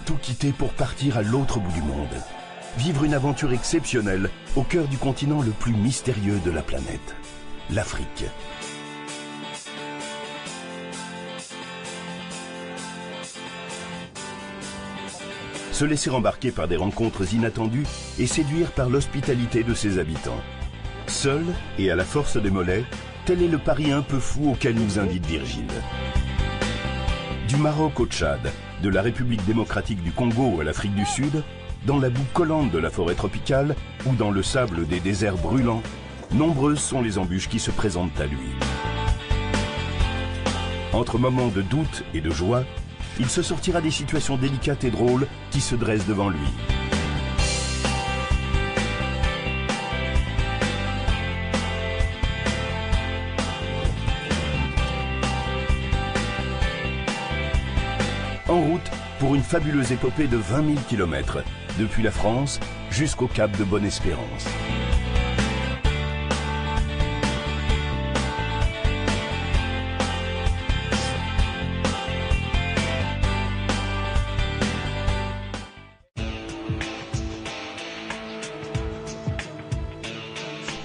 Tout quitter pour partir à l'autre bout du monde. Vivre une aventure exceptionnelle au cœur du continent le plus mystérieux de la planète, l'Afrique. Se laisser embarquer par des rencontres inattendues et séduire par l'hospitalité de ses habitants. Seul et à la force des mollets, tel est le pari un peu fou auquel nous invite Virgile. Du Maroc au Tchad, de la République démocratique du Congo à l'Afrique du Sud, dans la boue collante de la forêt tropicale ou dans le sable des déserts brûlants, nombreuses sont les embûches qui se présentent à lui. Entre moments de doute et de joie, il se sortira des situations délicates et drôles qui se dressent devant lui. En route pour une fabuleuse épopée de 20 000 km, depuis la France jusqu'au Cap de Bonne-Espérance.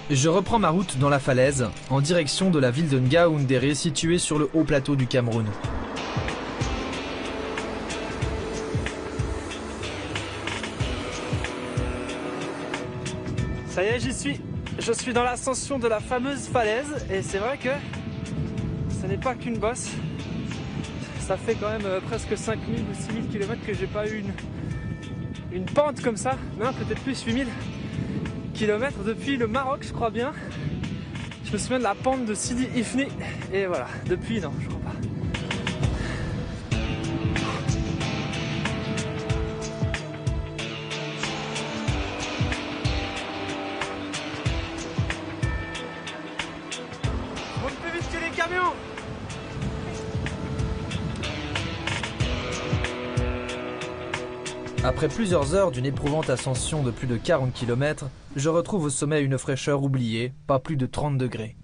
Je reprends ma route dans la falaise, en direction de la ville de Ngaoundéré située sur le haut plateau du Cameroun. Ça y est, j'y suis. Je suis dans l'ascension de la fameuse falaise et c'est vrai que ce n'est pas qu'une bosse. Ça fait quand même presque 5000 ou 6000 km que j'ai pas eu une pente comme ça. Non, peut-être plus 8000 km depuis le Maroc, je crois bien. Je me souviens de la pente de Sidi Ifni et voilà, depuis non, je crois pas. On plus vite que les camions. Après plusieurs heures d'une éprouvante ascension de plus de 40 km, je retrouve au sommet une fraîcheur oubliée, pas plus de 30 degrés.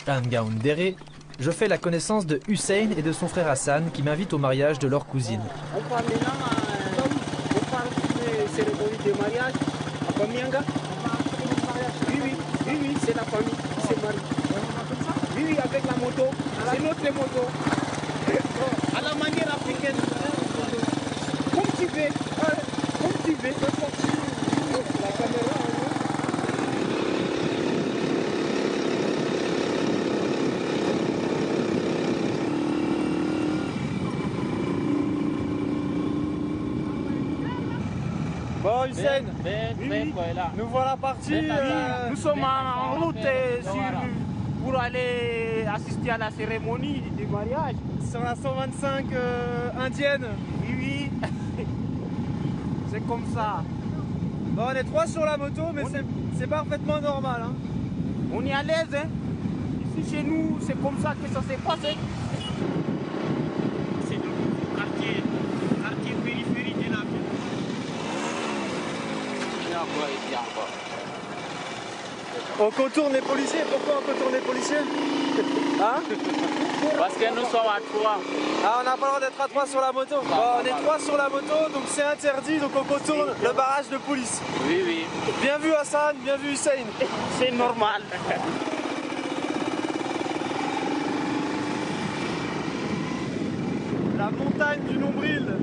À Ngaoundéré, je fais la connaissance de Hussein et de son frère Hassan qui m'invitent au mariage de leur cousine. On parle maintenant, on parle de cérémonie de mariage à Bamianga. Oui, c'est la famille qui se marie. Oui, avec la moto, c'est notre moto. À la manière africaine. Comme tu veux, comme tu veux. La caméra, Bon Hussein, nous voilà partis. Nous sommes en route pour aller assister à la cérémonie du mariage. Sur la 125 indienne. Oui, c'est comme ça. Bon, on est 3 sur la moto, mais c'est parfaitement normal. Hein. On est à l'aise. Hein. Ici chez nous, c'est comme ça que ça s'est passé. C'est le quartier périphérique de la ville. On contourne les policiers. Pourquoi on contourne les policiers? Hein? Parce que nous sommes à 3. Ah, on n'a pas le droit d'être à 3 sur la moto. Bon, on est 3 sur la moto, donc c'est interdit, donc on contourne le barrage de police. Oui. Bien vu Hassan, bien vu Hussein. C'est normal. La montagne du nombril.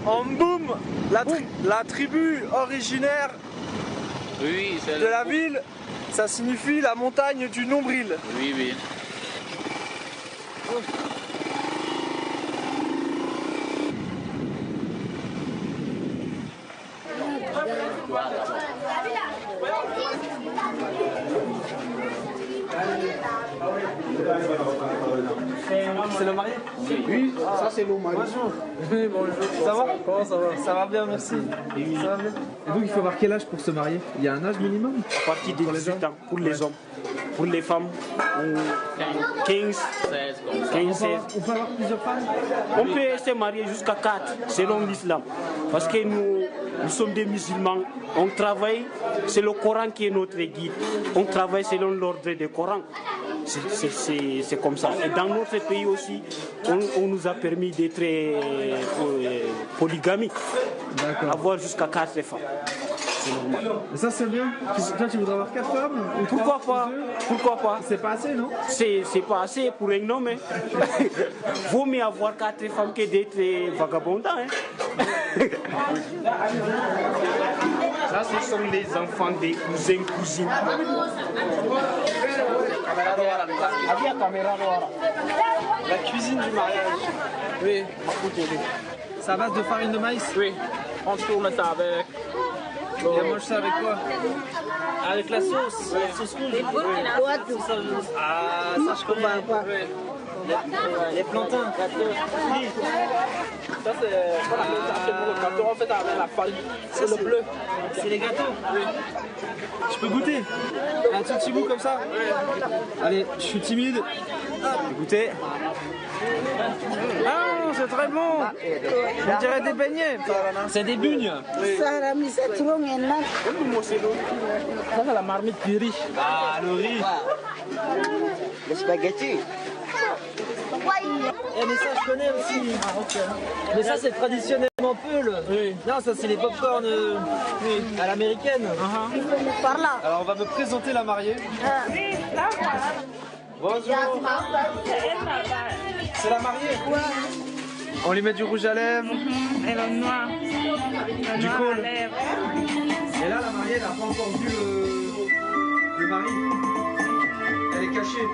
En Mboum, la tribu originaire de la ville, ça signifie la montagne du nombril. Oui. C'est le marié? Oui, ça c'est le marié. Bonjour. Oui, bonjour. Ça va? Comment ça va? Ça va bien, merci. Ça va bien. Et donc il faut marquer l'âge pour se marier. Il y a un âge minimum? À partir de 18 ans pour les hommes. Pour les femmes, 15, 16. On peut avoir plusieurs femmes? On peut se marier jusqu'à 4 selon l'islam. Parce que nous sommes des musulmans. On travaille, c'est le Coran qui est notre guide. On travaille selon l'ordre du Coran. c'est comme ça. Et dans notre pays aussi, on nous a permis d'être polygamiques, avoir jusqu'à 4 femmes. C'est normal. Et ça c'est bien. Toi tu voudrais avoir 4 femmes ou Pourquoi pas? Pourquoi pas? C'est pas assez, non? C'est pas assez pour un homme. Hein. Vaut mieux avoir 4 femmes que d'être vagabondant. Hein. Ça, ce sont les enfants des cousins, cousines. La cuisine du mariage. Oui. C'est à base de farine de maïs? Oui. On tourne ça avec. Et on mange ça avec quoi? Avec la sauce. La sauce rouge. Ah, ça je connais. Les plantains. Ça, c'est le gâteau en fait avec la farine. C'est le bleu. C'est les gâteaux. Oui. Je peux goûter? Un tout petit bout comme ça? Allez, je suis timide. Je vais goûter. Ah, c'est très bon. On dirait des beignets. C'est des bugnes. Ça, c'est la marmite du riz. Ah, le riz. Le spaghetti. Eh, mais ça je connais aussi. Mais ça c'est traditionnellement Peul. Oui. Non, ça c'est les pop-corn à l'américaine. Par là. Alors on va me présenter la mariée. Bonjour. C'est la mariée. On lui met du rouge à lèvres. Et le noir. Du noir col. à lèvres. Et là la mariée elle n'a pas encore vu le mari. Elle est cachée.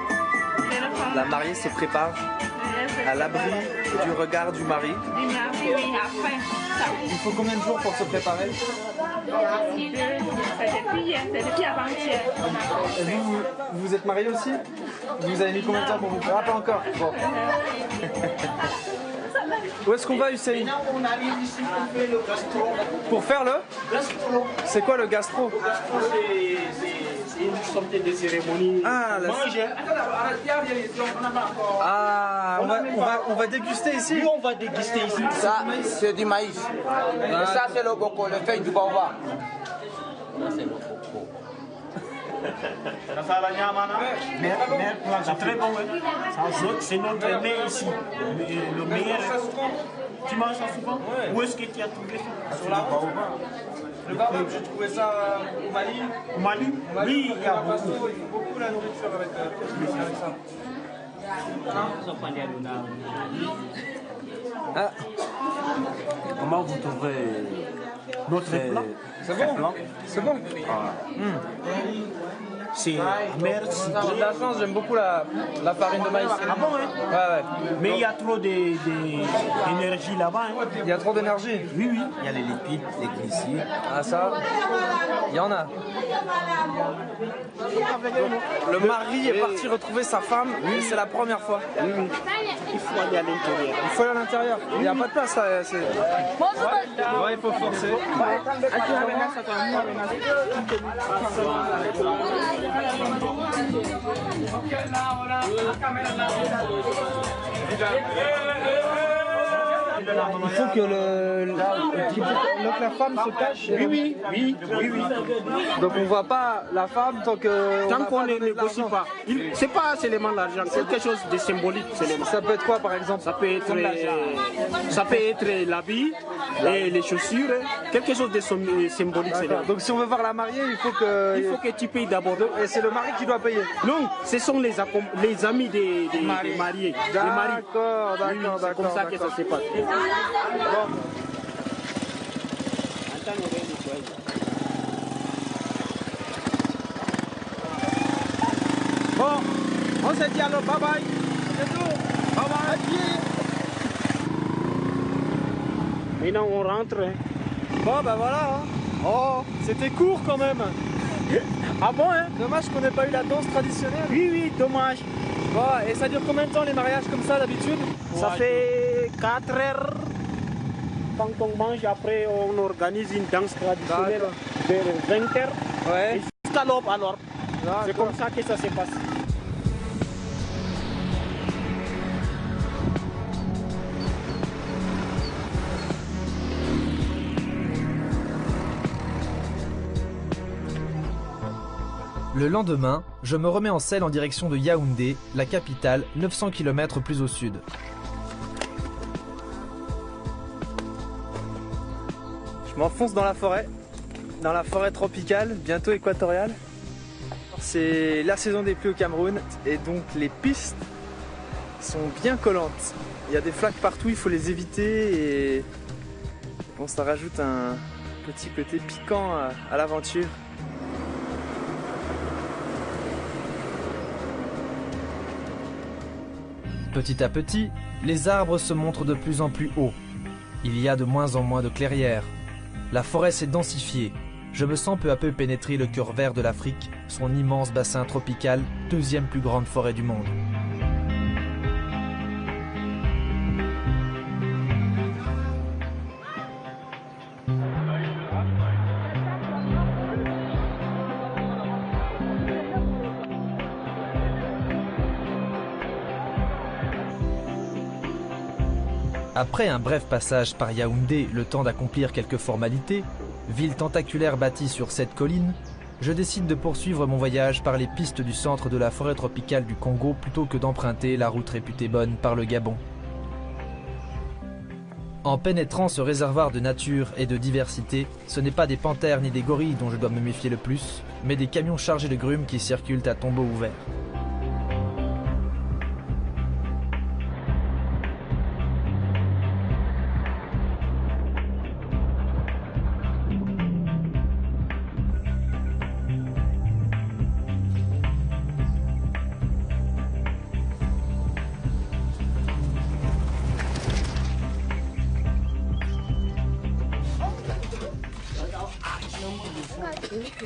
La mariée se prépare à l'abri du regard du mari. Du mari, oui, après. Ça. Il faut combien de jours pour se préparer? C'est depuis hier, c'est depuis avant-hier. Et vous êtes mariés aussi? Vous avez mis combien de temps pour vous préparer? Ah, pas encore. Bon. Où est-ce qu'on va, Hussein? On arrive ici pour faire le gastro. Pour faire le Gastro. C'est quoi le gastro? C'est une sorte de cérémonie. Ah, la... Mange. Ah, on va déguster ici. Nous, on va déguster ici. Ça, c'est du maïs. Et ça, c'est le boko, le feuille du baobab. C'est très bon. C'est notre mets ici. Le meilleur. Tu manges ça souvent? Où est-ce que tu as trouvé ça? Sur la route. Le baobab, j'ai trouvé ça au Mali. Au Mali? Oui, il y a beaucoup. Il faut beaucoup la nourriture avec ça. Ah. Comment vous trouvez notre plat? C'est bon? C'est bon? C'est amer, J'ai de la chance, j'aime beaucoup la farine de maïs. Ah bon, hein? Ouais. Mais il y a trop d'énergie là-bas. Hein? Il y a trop d'énergie. Oui, oui. Il y a les lipides, les glycides. Ah ça, il y en a. Le mari est parti retrouver sa femme, et c'est la première fois. Il faut aller à l'intérieur. Il faut aller à l'intérieur. Il n'y a pas de place là. Ouais, il faut forcer. Il faut que la femme se cache. Oui. Donc on voit pas la femme tant que Tant qu'on ne négocie pas. C'est pas seulement l'argent, quelque chose de symbolique seulement. Ça peut être quoi par exemple? Ça peut être l'habit et les chaussures, quelque chose de symbolique seulement. Donc si on veut voir la mariée, il faut que tu payes d'abord. Et c'est le mari qui doit payer. Non, ce sont les amis des mariés. D'accord. C'est comme ça que ça se passe. Bon, on se dit alors bye bye. Bye bye. Maintenant on rentre. Hein. Bon ben voilà. Hein. Oh, c'était court quand même. Ah bon hein? Dommage qu'on n'ait pas eu la danse traditionnelle. Oui, dommage. Bon, et ça dure combien de temps les mariages comme ça d'habitude? Ça fait 4 heures. Quand on mange, après on organise une danse traditionnelle vers 20 heures. Ouais. Et jusqu'à l'aube alors. C'est comme ça que ça se passe. Le lendemain, je me remets en selle en direction de Yaoundé, la capitale, 900 km plus au sud. Je m'enfonce dans la forêt tropicale, bientôt équatoriale. C'est la saison des pluies au Cameroun et donc les pistes sont bien collantes. Il y a des flaques partout, il faut les éviter et bon, ça rajoute un petit côté piquant à l'aventure. Petit à petit, les arbres se montrent de plus en plus hauts. Il y a de moins en moins de clairières. La forêt s'est densifiée. Je me sens peu à peu pénétrer le cœur vert de l'Afrique, son immense bassin tropical, deuxième plus grande forêt du monde. Après un bref passage par Yaoundé, le temps d'accomplir quelques formalités, ville tentaculaire bâtie sur 7 collines, je décide de poursuivre mon voyage par les pistes du centre de la forêt tropicale du Congo plutôt que d'emprunter la route réputée bonne par le Gabon. En pénétrant ce réservoir de nature et de diversité, ce n'est pas des panthères ni des gorilles dont je dois me méfier le plus, mais des camions chargés de grumes qui circulent à tombeau ouvert.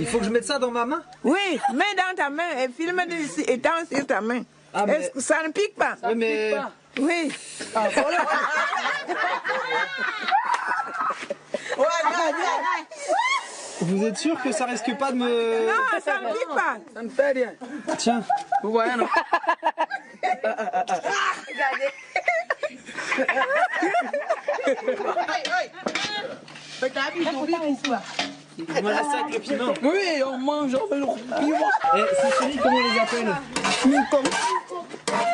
Il faut que je mette ça dans ma main? Oui, mets dans ta main et filme étant sur ta main. Ah, mais... Est-ce que ça ne pique pas? Oui, mais... Oui. Ah, voilà. Vous êtes sûr que ça risque pas de me... Non, ça ne pique pas. Ça me fait rien. Tiens. Vous voyez, non? On mange ça avec le piment. Oui, on mange avec le piment. Et ces chenilles, comment on les appelle?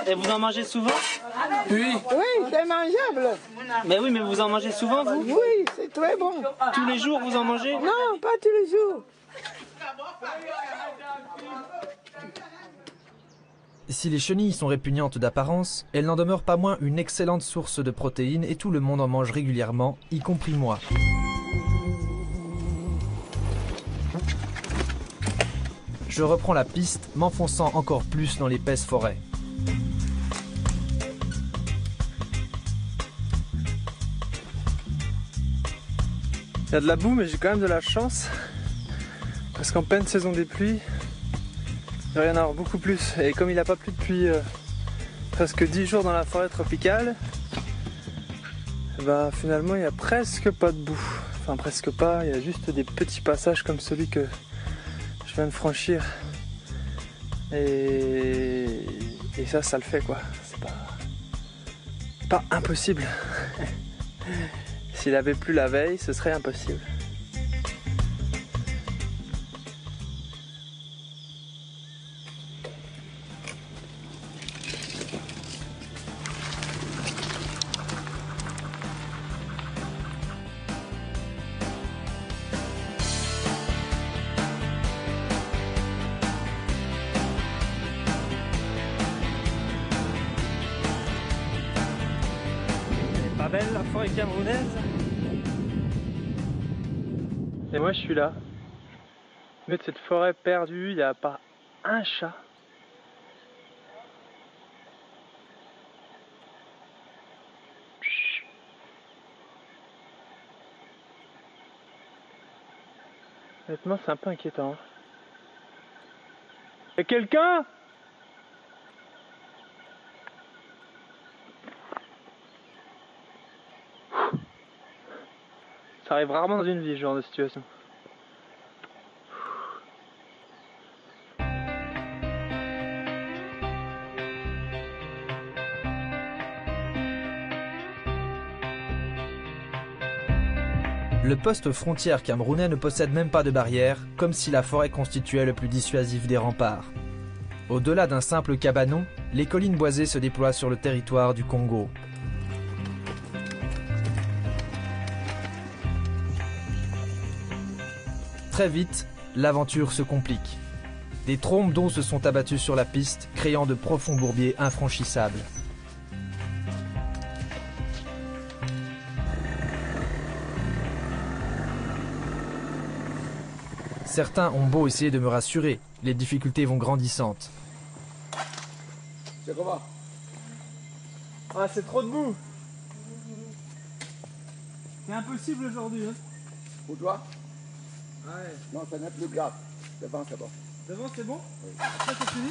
Et vous en mangez souvent? Oui. Oui, c'est mangeable. Mais oui, mais vous en mangez souvent, vous? Oui, c'est très bon. Tous les jours, vous en mangez? Non, pas tous les jours. Si les chenilles sont répugnantes d'apparence, elles n'en demeurent pas moins une excellente source de protéines et tout le monde en mange régulièrement, y compris moi. Je reprends la piste, m'enfonçant encore plus dans l'épaisse forêt. Il y a de la boue, mais j'ai quand même de la chance. Parce qu'en pleine saison des pluies, il va y en avoir beaucoup plus. Et comme il n'a pas plu depuis presque 10 jours dans la forêt tropicale, bah finalement il n'y a presque pas de boue. Enfin presque pas, il y a juste des petits passages comme celui que je viens de franchir. Et ça le fait quoi. C'est pas impossible. S'il avait plu la veille, ce serait impossible. Pas belle la forêt camerounaise. Et moi je suis là. Au milieu de cette forêt perdue, il n'y a pas un chat. Honnêtement c'est un peu inquiétant. Y'a quelqu'un ? Ça arrive rarement dans une vie, ce genre de situation. Le poste frontière camerounais ne possède même pas de barrière, comme si la forêt constituait le plus dissuasif des remparts. Au-delà d'un simple cabanon, les collines boisées se déploient sur le territoire du Congo. Très vite, l'aventure se complique. Des trombes d'eau se sont abattues sur la piste, créant de profonds bourbiers infranchissables. Certains ont beau essayer de me rassurer, les difficultés vont grandissantes. C'est comment? Ah, c'est trop de boue. C'est impossible aujourd'hui. Hein. Pour toi? Ouais. Non, ça n'est plus grave. Devant, c'est bon. Devant, c'est bon? Oui. Après, c'est fini?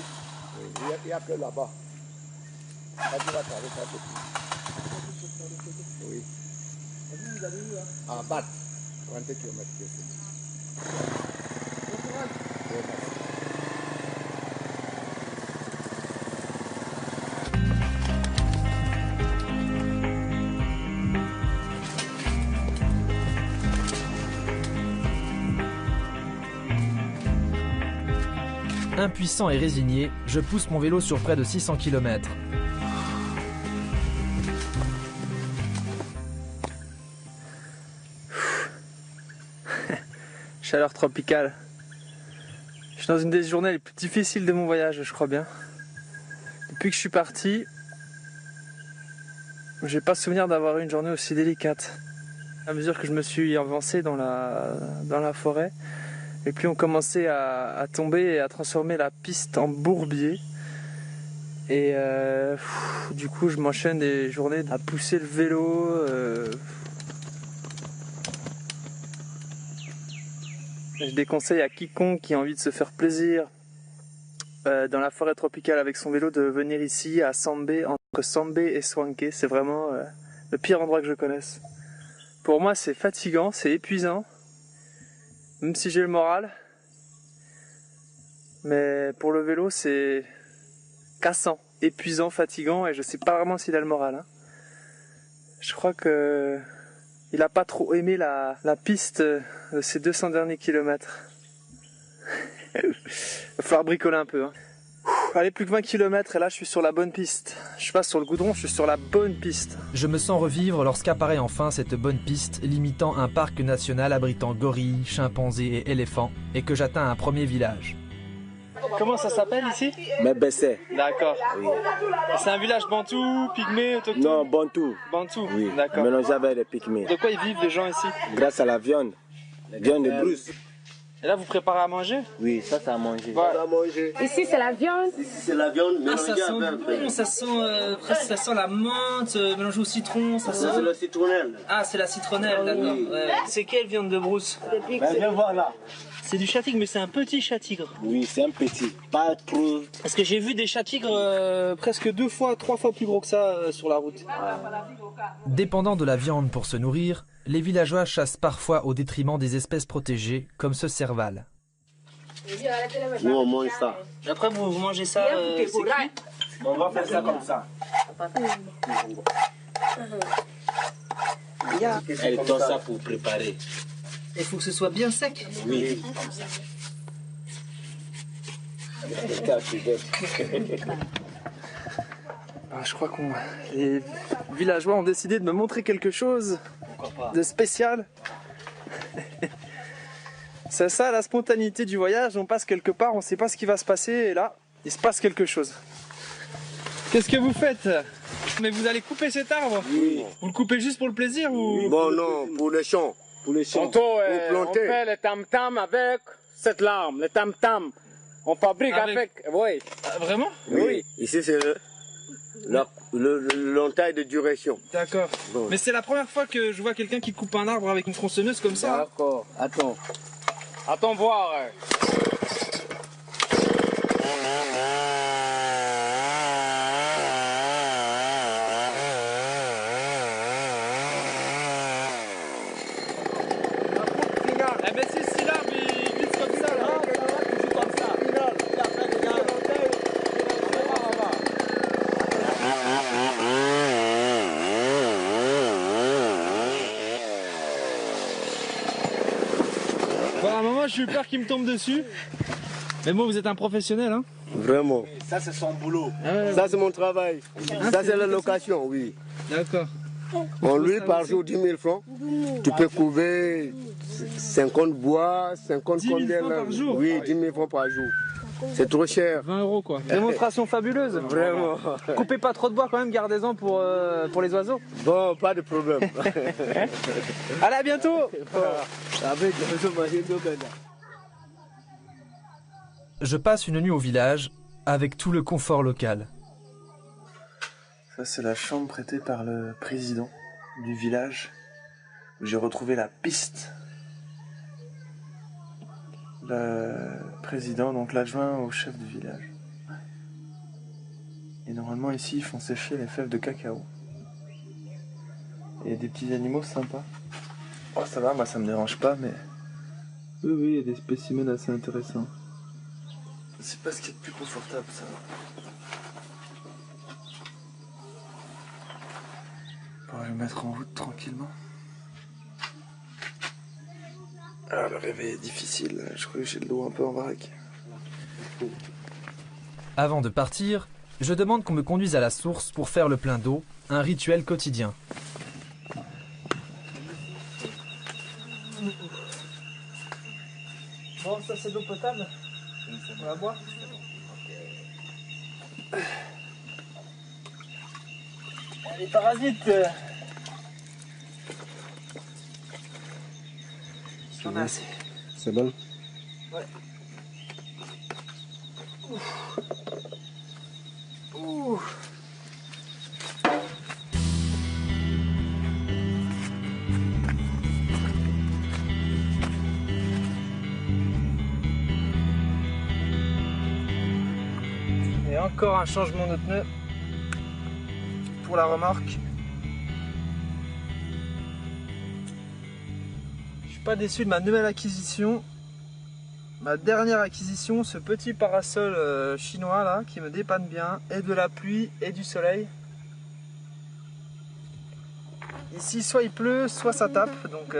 Oui. Il n'y a que là-bas. Là, tu vas traverser un peu plus. Oui. Vous allez où là? À Bat, 30 km d'ici. Bon courage. Oui, merci. Impuissant et résigné, je pousse mon vélo sur près de 600 km. Chaleur tropicale. Je suis dans une des journées les plus difficiles de mon voyage, je crois bien. Depuis que je suis parti, j'ai pas souvenir d'avoir eu une journée aussi délicate. À mesure que je me suis avancé dans la forêt, les pluies ont commencé à tomber et à transformer la piste en bourbier. Et du coup, je m'enchaîne des journées à pousser le vélo. Je déconseille à quiconque qui a envie de se faire plaisir dans la forêt tropicale avec son vélo de venir ici à Sambé, entre Sambé et Swanké. C'est vraiment le pire endroit que je connaisse. Pour moi, c'est fatigant, c'est épuisant. Même si j'ai le moral, mais pour le vélo c'est cassant, épuisant, fatigant et je sais pas vraiment s'il a le moral. Hein. Je crois que il a pas trop aimé la piste de ces 200 derniers kilomètres. Il va falloir bricoler un peu. Hein. Allez, plus que 20 km et là je suis sur la bonne piste. Je suis pas sur le goudron, je suis sur la bonne piste. Je me sens revivre lorsqu'apparaît enfin cette bonne piste limitant un parc national abritant gorilles, chimpanzés et éléphants et que j'atteins un premier village. Comment ça s'appelle ici? Mebessé. D'accord. Oui. C'est un village bantou, pygmée, autochtone? Non, bantou. Bantou, Oui. d'accord. Mélangé avec les pygmées. De quoi ils vivent les gens ici? Grâce à la viande. La viande de brousse. Et là vous préparez à manger? Oui, ça c'est à manger. Ouais. À manger. Ici c'est la viande. Ici c'est la viande mélangée ça sent avec. bon, ça sent presque ça sent la menthe mélangée au citron, ça sent. C'est la citronnelle. Ah, c'est la citronnelle, d'accord. Oui. Ouais. C'est quelle viande de brousse? Ben, viens voir là. C'est du chat-tigre, mais c'est un petit chat-tigre. Oui, c'est un petit, pas trop. Parce que j'ai vu des chat-tigres presque 2 fois, 3 fois plus gros que ça sur la route. Dépendant de la viande pour se nourrir, les villageois chassent parfois au détriment des espèces protégées comme ce serval. Nous on mange ça. Et après vous mangez ça, c'est cuit? On va faire ça comme ça. Elle donne ça pour préparer. Il faut que ce soit bien sec. Oui. Je crois que les villageois ont décidé de me montrer quelque chose de spécial. C'est ça la spontanéité du voyage, on passe quelque part, on ne sait pas ce qui va se passer et là, il se passe quelque chose. Qu'est-ce que vous faites? Mais vous allez couper cet arbre? Oui. Vous le coupez juste pour le plaisir ou? Bon non, pour les champs. Pour les champs. On fait le tam-tam avec cette lame, le tam-tam. On fabrique avec... Oui. Ah, vraiment? Oui. Ici c'est le long taille de duration. D'accord. Bon. Mais c'est la première fois que je vois quelqu'un qui coupe un arbre avec une tronçonneuse comme ça. D'accord. Attends. Attends voir. Eh ben si l'arbre il glisse comme ça là. moi j'ai eu peur qu'il me tombe dessus. Mais bon, vous êtes un professionnel, hein? Vraiment. Ça, c'est son boulot. Ça, c'est mon travail. Ça, c'est la location, oui. D'accord. On lui, par jour, 10 000 francs. Tu peux couver 50 bois, 50 10 000 combien francs là? par jour? Oui, 10 000 francs par jour. C'est trop cher. 20 € quoi. Démonstration fabuleuse. Vraiment. Coupez pas trop de bois quand même, gardez-en pour les oiseaux. Bon, pas de problème. Allez, à bientôt. Je passe une nuit au village avec tout le confort local. Ça, c'est la chambre prêtée par le président du village, où j'ai retrouvé la piste. Le président, donc l'adjoint au chef du village. Et normalement, ici, ils font sécher les fèves de cacao. Et il y a des petits animaux sympas. Oh, ça va, moi, ça me dérange pas, mais... Oui, il y a des spécimens assez intéressants. C'est pas ce qui est le plus confortable, ça. Bon, je vais me mettre en route tranquillement. Ah, le réveil est difficile, je crois que j'ai le dos un peu en vrac. Avant de partir, je demande qu'on me conduise à la source pour faire le plein d'eau, un rituel quotidien. Bon, ça c'est de l'eau potable. On va boire. Les parasites. J'en ai assez. C'est bon? Ouais. Ouf. Ouf. Et encore un changement de pneu pour la remorque. Je suis pas déçu de ma nouvelle acquisition. Ma dernière acquisition, ce petit parasol chinois là qui me dépanne bien, et de la pluie et du soleil. Ici soit il pleut, soit ça tape, donc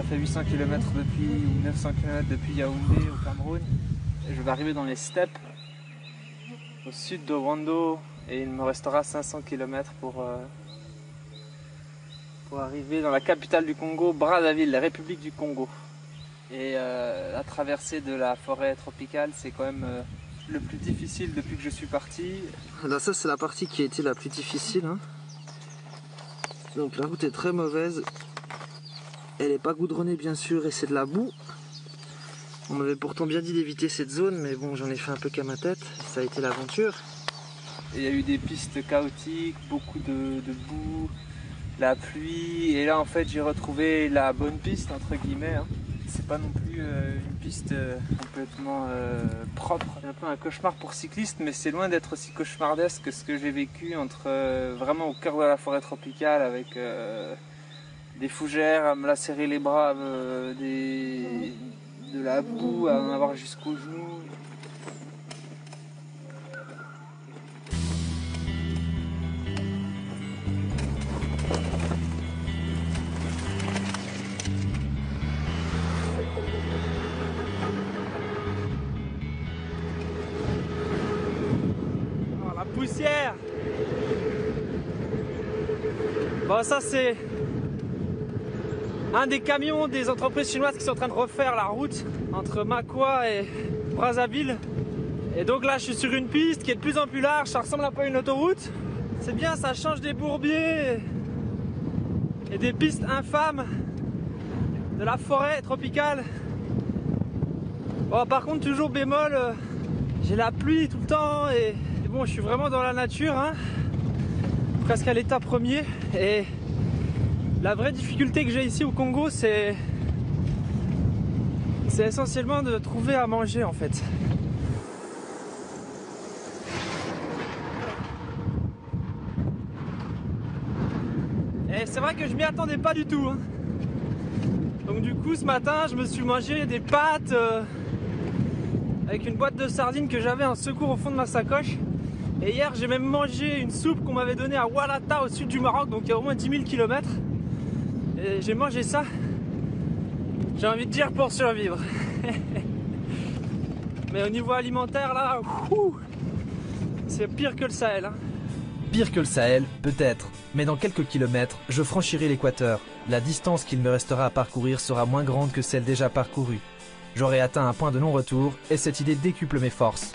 fait 800 km depuis, ou 900 km depuis Yaoundé au Cameroun. Et je vais arriver dans les steppes au sud de Rwanda et il me restera 500 km pour arriver dans la capitale du Congo, Brazzaville, la République du Congo. Et la traversée de la forêt tropicale, c'est quand même le plus difficile depuis que je suis parti. Là, ça c'est la partie qui a été la plus difficile, hein. Donc la route est très mauvaise. Elle n'est pas goudronnée bien sûr et c'est de la boue. On m'avait pourtant bien dit d'éviter cette zone, mais bon, j'en ai fait un peu qu'à ma tête. Ça a été l'aventure. Il y a eu des pistes chaotiques, beaucoup de boue, la pluie. Et là en fait j'ai retrouvé la bonne piste entre guillemets, hein. C'est pas non plus une piste complètement propre. C'est un peu un cauchemar pour cyclistes, mais c'est loin d'être aussi cauchemardesque que ce que j'ai vécu vraiment au cœur de la forêt tropicale avec des fougères à me lacérer les bras, de la boue à en avoir jusqu'aux genoux. Oh, la poussière! Bon, ça c'est un des camions des entreprises chinoises qui sont en train de refaire la route entre Makwa et Brazzaville. Et donc là je suis sur une piste qui est de plus en plus large, ça ressemble un peu à une autoroute. C'est bien, ça change des bourbiers et des pistes infâmes de la forêt tropicale. Bon, par contre toujours bémol, j'ai la pluie tout le temps et bon, je suis vraiment dans la nature, hein, presque à l'état premier. Et la vraie difficulté que j'ai ici au Congo, c'est essentiellement de trouver à manger en fait. c'est vrai que je m'y attendais pas du tout. Hein. Donc du coup ce matin je me suis mangé des pâtes avec une boîte de sardines que j'avais en secours au fond de ma sacoche. Et hier j'ai même mangé une soupe qu'on m'avait donnée à Walata au sud du Maroc, donc il y a au moins 10 000 km. Et j'ai mangé ça, j'ai envie de dire, pour survivre. Mais au niveau alimentaire là, c'est pire que le Sahel. Hein. Pire que le Sahel, peut-être, mais dans quelques kilomètres, je franchirai l'équateur. La distance qu'il me restera à parcourir sera moins grande que celle déjà parcourue. J'aurai atteint un point de non-retour et cette idée décuple mes forces.